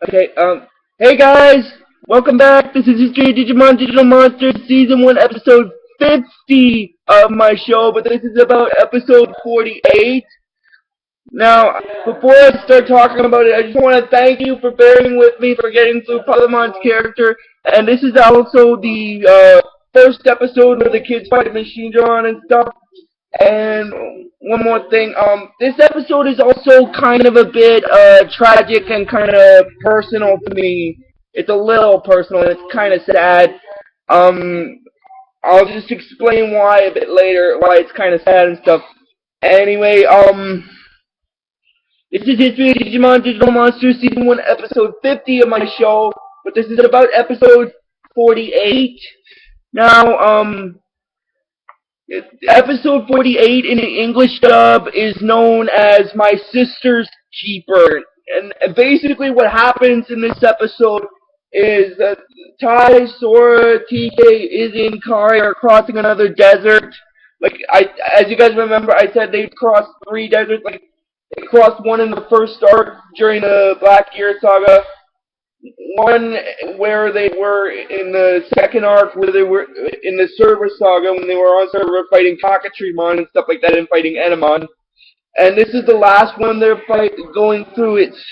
Okay, hey guys! Welcome back! This is History of Digimon Digital Monsters Season 1, Episode 50 of my show, but this is about Episode 48. Now, before I start talking about it, I just want to thank you for bearing with me for getting through Palamon's character, and this is also the, first episode where the kids fight Machinedramon and stuff. And one more thing, this episode is also kind of a bit, tragic and kind of personal to me. It's a little personal, and it's kind of sad. I'll just explain why a bit later, why it's kind of sad and stuff. Anyway, this is History of Digimon Digital Monsters Season 1, Episode 50 of my show, but this is about Episode 48. Now, Episode 48 in the English dub is known as My Sister's Keeper. And basically what happens in this episode is that Tai, Sora, TK, Izzy, and Kari are crossing another desert. As you guys remember, I said they crossed 3 deserts. Like, they crossed one in the first arc during the Black Gear Saga. One where they were in the second arc, where they were in the server saga when they were on server fighting Tankmon and stuff like that, and fighting Enamon. And this is the last one they're going through. It's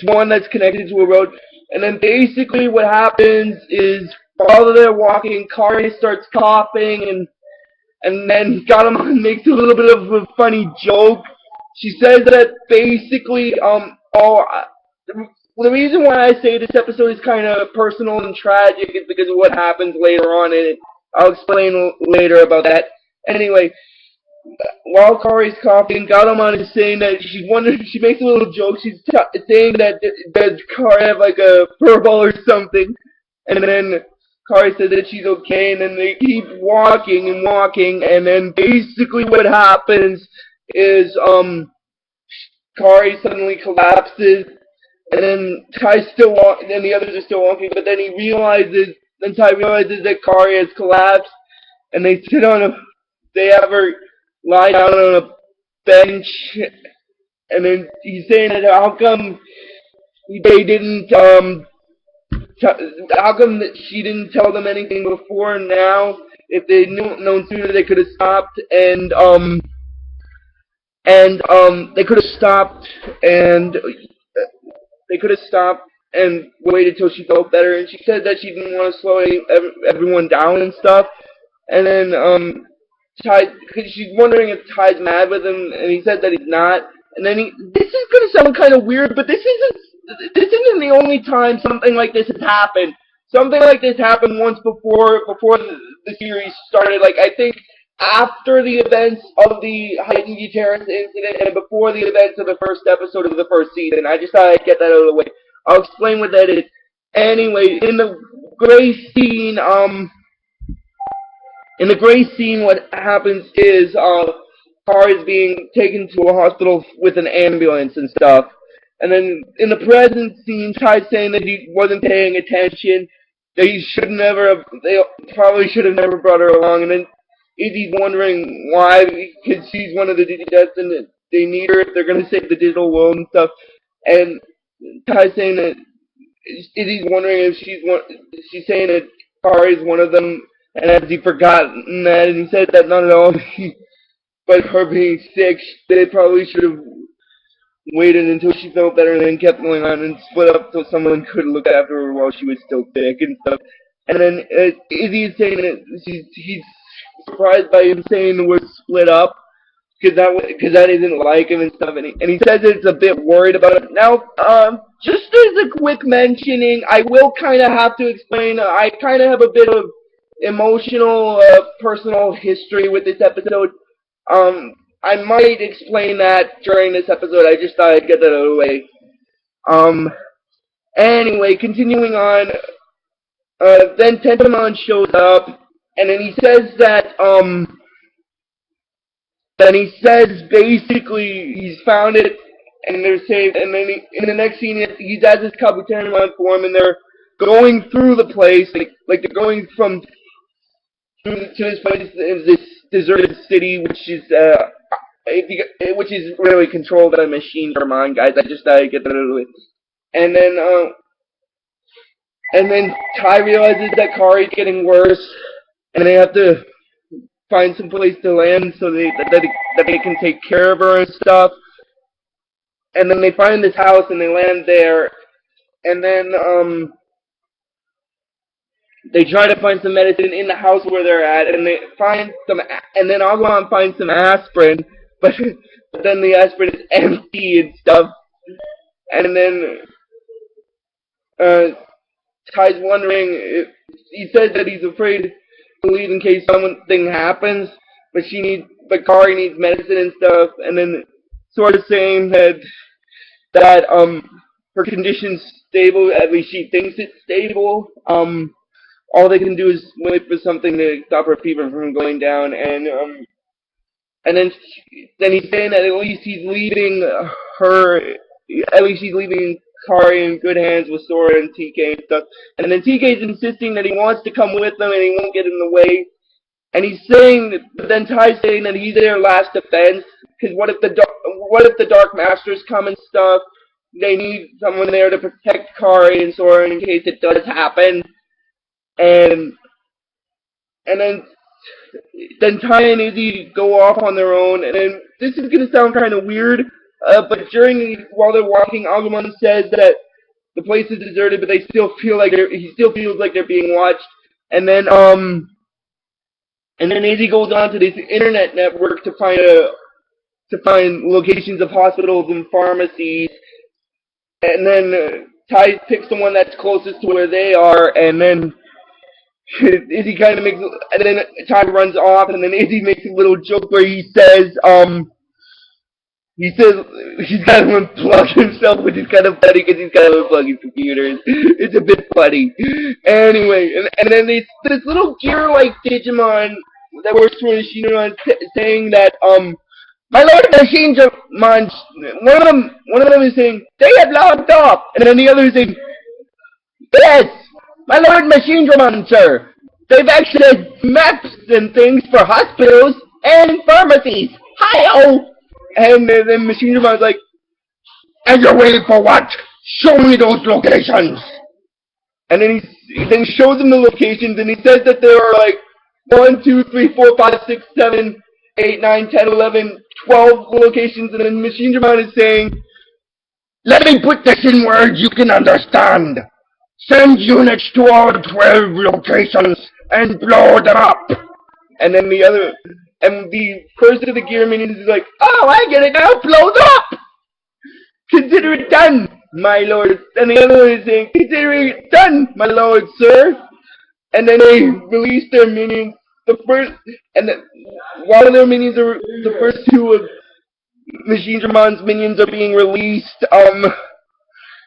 one that's connected to a road. And then basically what happens is while they're walking, Kari starts coughing, and then Garamon makes a little bit of a funny joke. She says that basically, the reason why I say this episode is kind of personal and tragic is because of what happens later on in it. I'll explain later about that. Anyway, while Kari's coughing, Garamon is saying that she makes a little joke. She's saying that does Kari have like a furball or something? And then Kari says that she's okay, and then they keep walking and walking, and then basically what happens is, Kari suddenly collapses. And then then the others are still walking, but then Tai realizes that Kari has collapsed, and they have her lie down on a bench, and then he's saying that how come that she didn't tell them anything before now? If they'd known sooner, they could have stopped, they could have stopped and waited till she felt better. And she said that she didn't want to slow everyone down and stuff. And then she's wondering if Ty's mad with him, and he said that he's not. And then this is gonna sound kind of weird, but this isn't the only time something like this has happened. Something like this happened once before the series started. Like, I think after the events of the heightened terrorist incident and before the events of the first episode of the first season. I just thought I'd get that out of the way. I'll explain what that is. Anyway, in the gray scene, what happens is Kari is being taken to a hospital with an ambulance and stuff. And then in the present scene, Ty's saying that he wasn't paying attention. They probably should have never brought her along. And then Izzy's wondering why, because she's one of the Digidets and they need her if they're going to save the digital world and stuff. And Ty's saying that Izzy's wondering if she's saying that Kari's one of them, and has he forgotten that? And he said that not at all, but her being sick, they probably should have waited until she felt better and then kept going on and split up so someone could look after her while she was still sick and stuff. And then Izzy is saying that he's surprised by him saying the word split up, because that isn't like him and stuff, and he says it's a bit worried about it. Now, just as a quick mentioning, I will kind of have to explain, I kind of have a bit of emotional, personal history with this episode. I might explain that during this episode. I just thought I'd get that out of the way. Anyway, continuing on, then Tankmon shows up, and then he says that, basically he's found it, and they're saved, and then in the next scene, he's at his Kabuterimon form, and they're going through the place, like they're going to this place, this deserted city, which is really controlled by Machinedramon, guys. I just thought I'd get that out of the way. and then Ty realizes that Kari's getting worse, and they have to find some place to land so that they can take care of her and stuff. And then they find this house and they land there, and then they try to find some medicine in the house where they're at, and they find some, and then Agumon finds some aspirin, but then the aspirin is empty and stuff, and then Ty's wondering if, he says that he's afraid to leave in case something happens, but Kari needs medicine and stuff, and then sort of saying that her condition's stable, at least she thinks it's stable. All they can do is wait for something to stop her fever from going down, and then he's saying that at least he's leaving Kari in good hands with Sora and TK and stuff. And then TK's insisting that he wants to come with them and he won't get in the way. And he's saying, but then Ty's saying that he's their last defense, because what if the Dark Masters come and stuff? They need someone there to protect Kari and Sora in case it does happen. And then Ty and Izzy go off on their own, and then this is gonna sound kind of weird, but while they're walking, Agumon says that the place is deserted, but he still feels like they're being watched. And then Izzy goes on to this internet network to find locations of hospitals and pharmacies, and then Ty picks the one that's closest to where they are, and then Izzy kind of makes, and then Ty runs off, and then Izzy makes a little joke where he says he's got to unplug himself, which is kind of funny because he's got to unplug his computer. It's a bit funny. Anyway, and then this little gear-like Digimon that works for Machinedramon saying that my Lord Machinedramon, one of them is saying they have logged off, and then the other is saying, yes, my Lord Machinedramon, sir. They've accessed maps and things for hospitals and pharmacies. Hi-oh! And then Machinedramon's like, and you're waiting for what? Show me those locations! And then he shows them the locations, and he says that there are like 1, 2, 3, 4, 5, 6, 7, 8, 9, 10, 11, 12 locations, and then Machinedramon is saying, let me put this in words you can understand. Send units to all 12 locations and blow them up. And then the first of the gear minions is like, oh, I get it now, blow them up! Consider it done, my lord. And the other one is saying, consider it done, my lord, sir. And then they release their minions. While their minions are, the first two of Machinedраmon's minions are being released,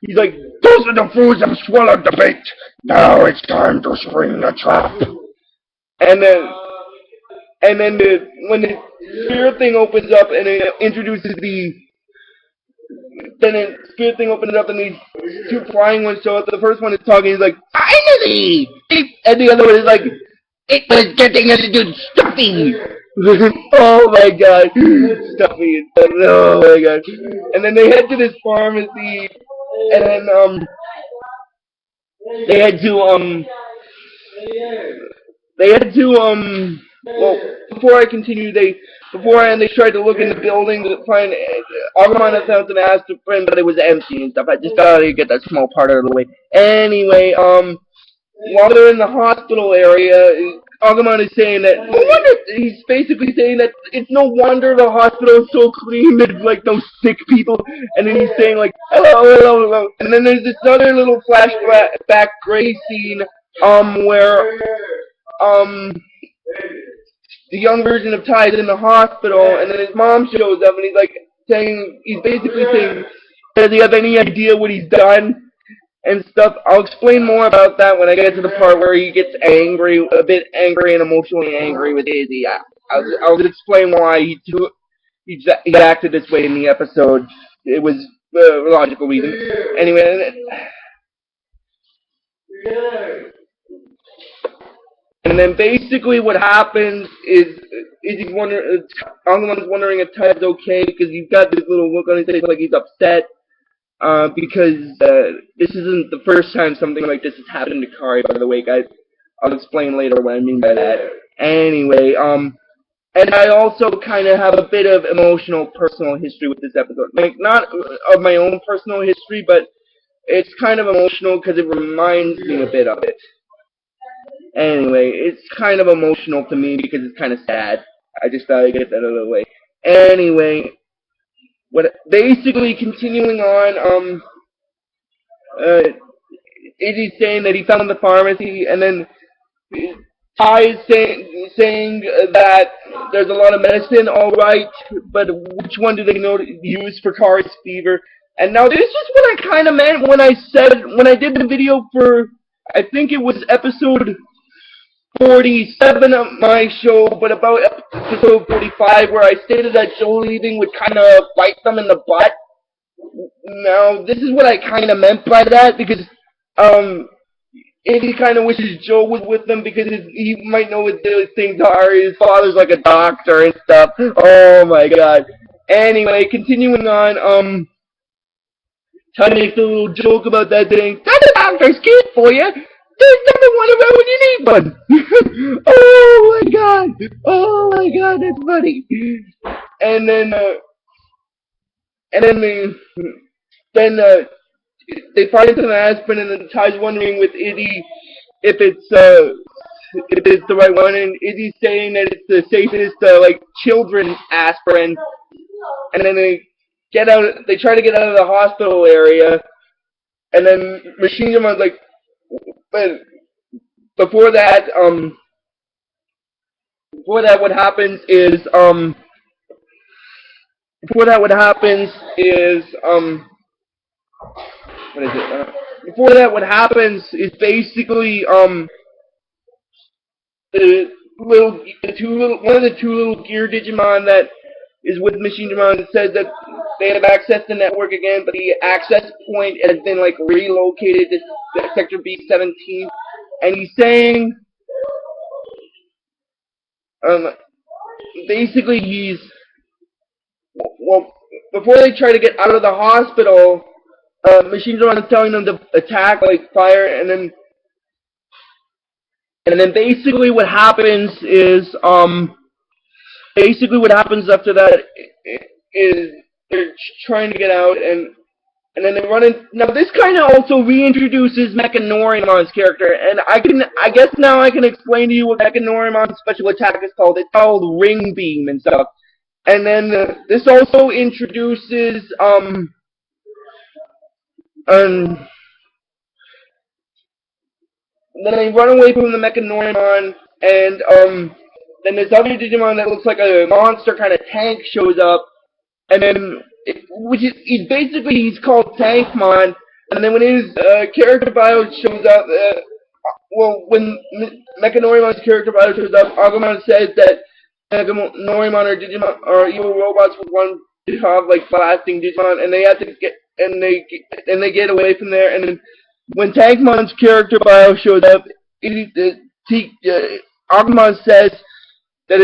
he's like, those are the fools that have swallowed the bait. Now it's time to spring the trap. And then when the spirit thing opens up and it introduces spirit thing opens up and these two flying ones show up. The first one is talking, he's like, finally! And the other one is like, it was getting a little stuffy! Oh my god, stuffy, oh my god. And then they head to this pharmacy, and then, well, before I continue, they tried to look in the building to find, Agumon had found some aspirin, but it was empty and stuff. I just gotta get that small part out of the way. Anyway, while they're in the hospital area, Agumon is saying that, he's basically saying that it's no wonder the hospital is so clean, there's like no sick people, and then he's saying like, hello, hello, hello, and then there's this other little flashback gray scene, where, the young version of Ty is in the hospital, and then his mom shows up, and he's basically saying, does he have any idea what he's done? And stuff. I'll explain more about that when I get to the part where he gets angry, a bit angry and emotionally angry with Izzy. I'll explain why he acted this way in the episode. It was a logical reason. Anyway, and then basically what happens is Agumon's wondering if Ty's okay because he's got this little look on his face like he's upset. because this isn't the first time something like this has happened to Kari, by the way, guys. I'll explain later what I mean by that. Anyway, and I also kind of have a bit of emotional personal history with this episode. Like, not of my own personal history, but it's kind of emotional because it reminds me a bit of it. Anyway, it's kind of emotional to me because it's kind of sad. I just thought I'd get that out of the way. Anyway, basically continuing on, Izzy's saying that he found the pharmacy, and then Ty is saying that there's a lot of medicine, alright, but which one do they know to use for Kari's fever? And now this is what I kind of meant when I did the video for, I think it was episode 47 of my show, but about episode 45, where I stated that Joe leaving would kind of bite them in the butt. Now, this is what I kind of meant by that, because, Andy kind of wishes Joe was with them because he might know what those things are. His father's like a doctor and stuff. Oh my god. Anyway, continuing on, Ty makes a little joke about that thing. That's a doctor's kid for you. There's never one around when you need one. Oh my god. Oh my god, that's funny. And then they find some aspirin, and then Ty's wondering with Izzy if it's the right one, and Izzy's saying that it's the safest like children's aspirin. And then they try to get out of the hospital area, and then Machinedramon's like, but before that what happens is what is it? Before that, what happens is basically one of the two little gear Digimon that is with Machinedramon says that they have access to the network again, but the access point has been like relocated to Sector B17, and he's saying basically before they try to get out of the hospital, Machinedramon is telling them to attack, like fire, and then basically what happens after that is they're trying to get out, and then they run in. Now this kind of also reintroduces Mekanorimon's character, and I guess now I can explain to you what Mekanorimon's special attack is called. It's called Ring Beam and stuff. And then this also introduces then they run away from the Mekanorimon, and then this other Digimon that looks like a monster kind of tank shows up, and then he's called Tankmon, and then when his character bio shows up, when Mekanorimon's character bio shows up, Agumon says that Mekanorimon or Digimon are evil robots with one job, like blasting Digimon, and they have to they get away from there. And then when Tankmon's character bio shows up, Agumon says that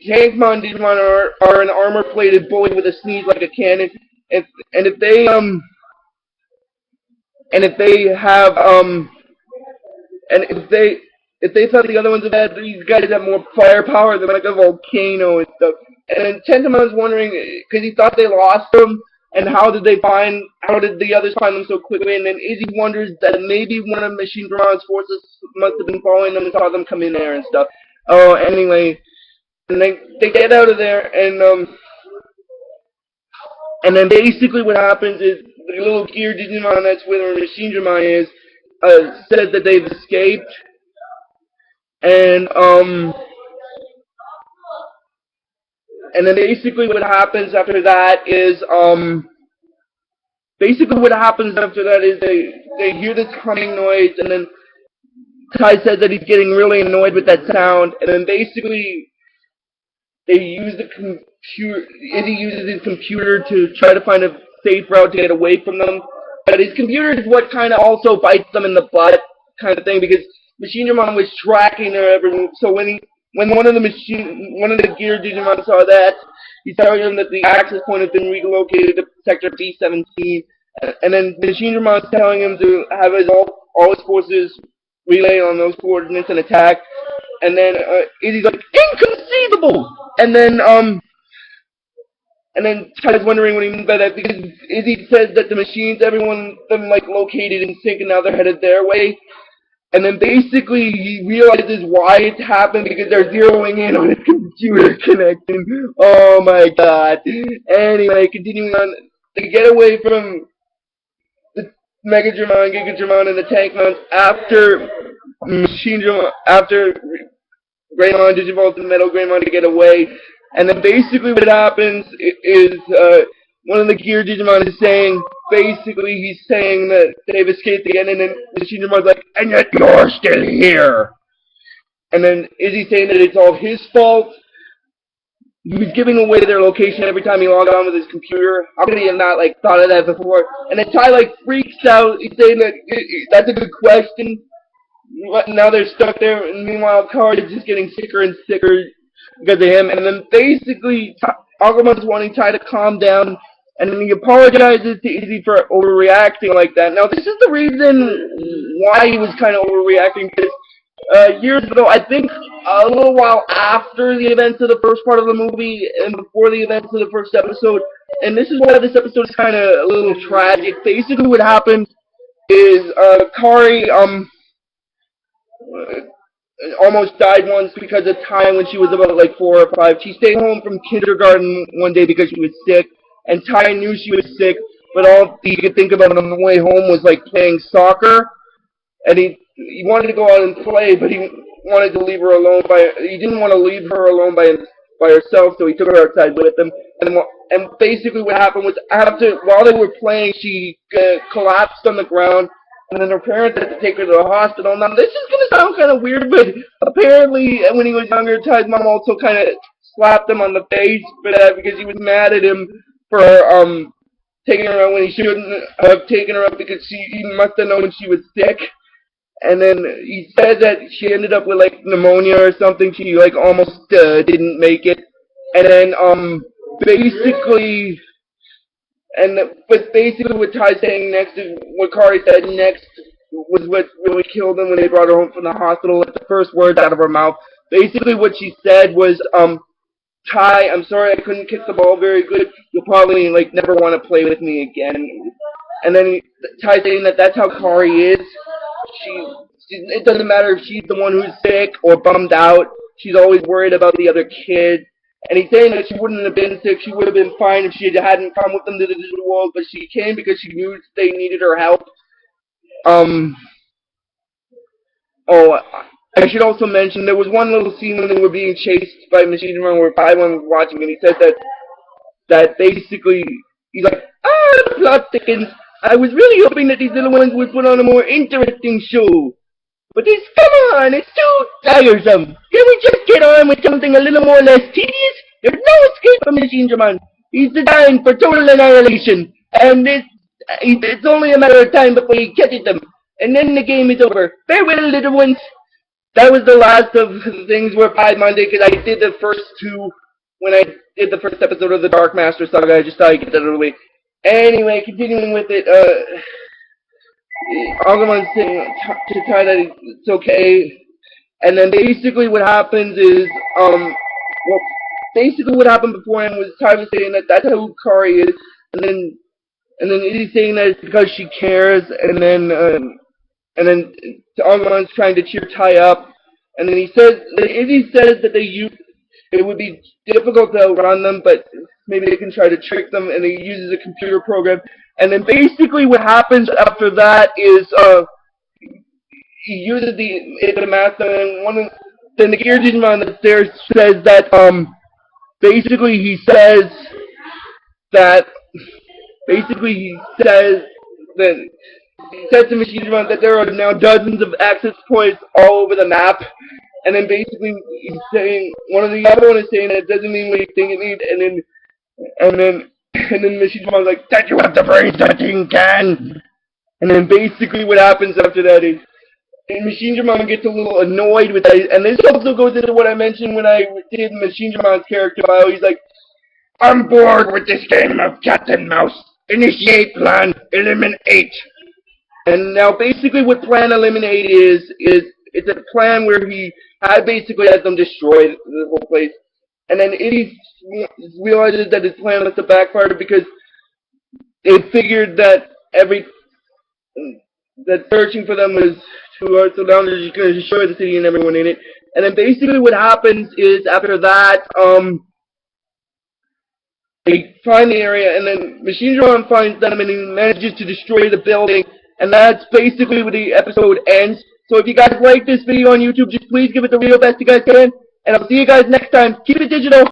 Tankmon Digimon are an armor-plated bully with a sneeze like a cannon, and if they thought the other ones had these guys have more firepower than like a volcano and stuff. And then Tentamon's wondering, because he thought they lost them, and how did the others find them so quickly? And then Izzy wonders that maybe one of Machinedramon's forces must have been following them and saw them come in there and stuff. Oh, anyway, and they get out of there, and then basically what happens is the little gear Digimon that's with where Machinedramon is says that they've escaped, and then basically what happens after that is they hear this humming noise, and then Ty says that he's getting really annoyed with that sound, and then basically Izzy uses his computer to try to find a safe route to get away from them, but his computer is what kind of also bites them in the butt kind of thing, because Machinedramon was tracking their every move. So when one of the gear Digimon saw that, he's telling him that the access point has been relocated to Sector B-17, and then Machinedramon's telling him to have all his forces relay on those coordinates and attack, and then Izzy's like, inconceivable! And then Ty's wondering what he means by that, because Izzy says that the machines, everyone them like located in sync and now they're headed their way. And then basically he realizes why it's happened, because they're zeroing in on his computer connection. Oh my god. Anyway, continuing on, they get away from the Megadramon, Gigadramon, and the Tankmon after after Greymon digivolves the Metal Greymon to get away. And then basically what happens is one of the Gear Digimon is saying, basically he's saying that they've escaped again, and then Machinedramon's like, and yet you're still here. And then Izzy saying that it's all his fault. He was giving away their location every time he logged on with his computer. How could he have not like thought of that before? And then Ty like freaks out. He's saying that that's a good question. Now they're stuck there, and meanwhile Kari is just getting sicker and sicker because of him. And then basically Agumon's wanting Ty to calm down, and then he apologizes to Izzy for overreacting like that. Now this is the reason why he was kind of overreacting, because years ago, I think a little while after the events of the first part of the movie and before the events of the first episode, and this is why this episode is kind of a little tragic. Basically what happened is Kari almost died once because of time when she was about like 4 or 5. She stayed home from kindergarten one day because she was sick, and Ty knew she was sick, but all he could think about on the way home was like playing soccer, and he wanted to go out and play, but he wanted to leave her alone he didn't want to leave her alone by herself, so he took her outside with him. And basically what happened was, while they were playing, she collapsed on the ground, and then her parents had to take her to the hospital. Now, this is going to sound kind of weird, but apparently when he was younger, Ty's mom also kind of slapped him on the face for that, because he was mad at him for taking her out when he shouldn't have taken her out, because he must have known she was sick. And then he said that she ended up with like pneumonia or something. She like almost didn't make it. And then basically what Ty's saying next is what Kari said next was what really killed him when they brought her home from the hospital. Like the first words out of her mouth. Basically what she said was, Ty, I'm sorry I couldn't kick the ball very good. You'll probably like never want to play with me again. And then Ty's saying that that's how Kari is. It doesn't matter if she's the one who's sick or bummed out. She's always worried about the other kid. And he's saying that she wouldn't have been sick. She would have been fine if she hadn't come with them to the digital world, but she came because she knew they needed her help. I should also mention there was one little scene when they were being chased by Machinedramon where Paimon was watching, and he said that basically he's like, the plot thickens. I was really hoping that these little ones would put on a more interesting show. But this, come on, it's too tiresome. Can we just get on with something a little more less tedious? There's no escape from Machinedramon. He's designed for total annihilation. And it's only a matter of time before he catches them. And then the game is over. Farewell, little ones. That was the last of the things where Paimon did, because I did the first two when I did the first episode of the Dark Master Saga. I just thought I'd get that out of the way. Anyway, continuing with it, Agumon's saying to Ty that it's okay, and then basically what happens is, basically what happened beforehand was Ty was saying that that's how Kari is, and then Izzy's saying that it's because she cares, and then Agumon's trying to cheer Ty up, and then Izzy says that it would be difficult to outrun them, but maybe they can try to trick them, and he uses a computer program. And then basically what happens after that is he uses the master, and then the Gear Digimon that's there says that he says to Machinedramon that there are now dozens of access points all over the map. And then basically he's saying, the other one is saying that it doesn't mean what you think it means, and then Machinedramon's like, that you have the brains that thing can. And then basically what happens after that is, Machinedramon gets a little annoyed with that, and this also goes into what I mentioned when I did Machinedramon's character bio. He's like, I'm bored with this game of cat and mouse. Initiate plan, eliminate. And now basically what Plan Eliminate is it's a plan where he had basically has them destroy the whole place. And then he realizes that his plan was to backfire because they figured that that searching for them was too hard, so now they're just gonna destroy the city and everyone in it. And then basically what happens is after that, they find the area, and then Machinedramon finds them, and he manages to destroy the building, and that's basically where the episode ends. So if you guys like this video on YouTube, just please give it the real best you guys can, and I'll see you guys next time. Keep it digital!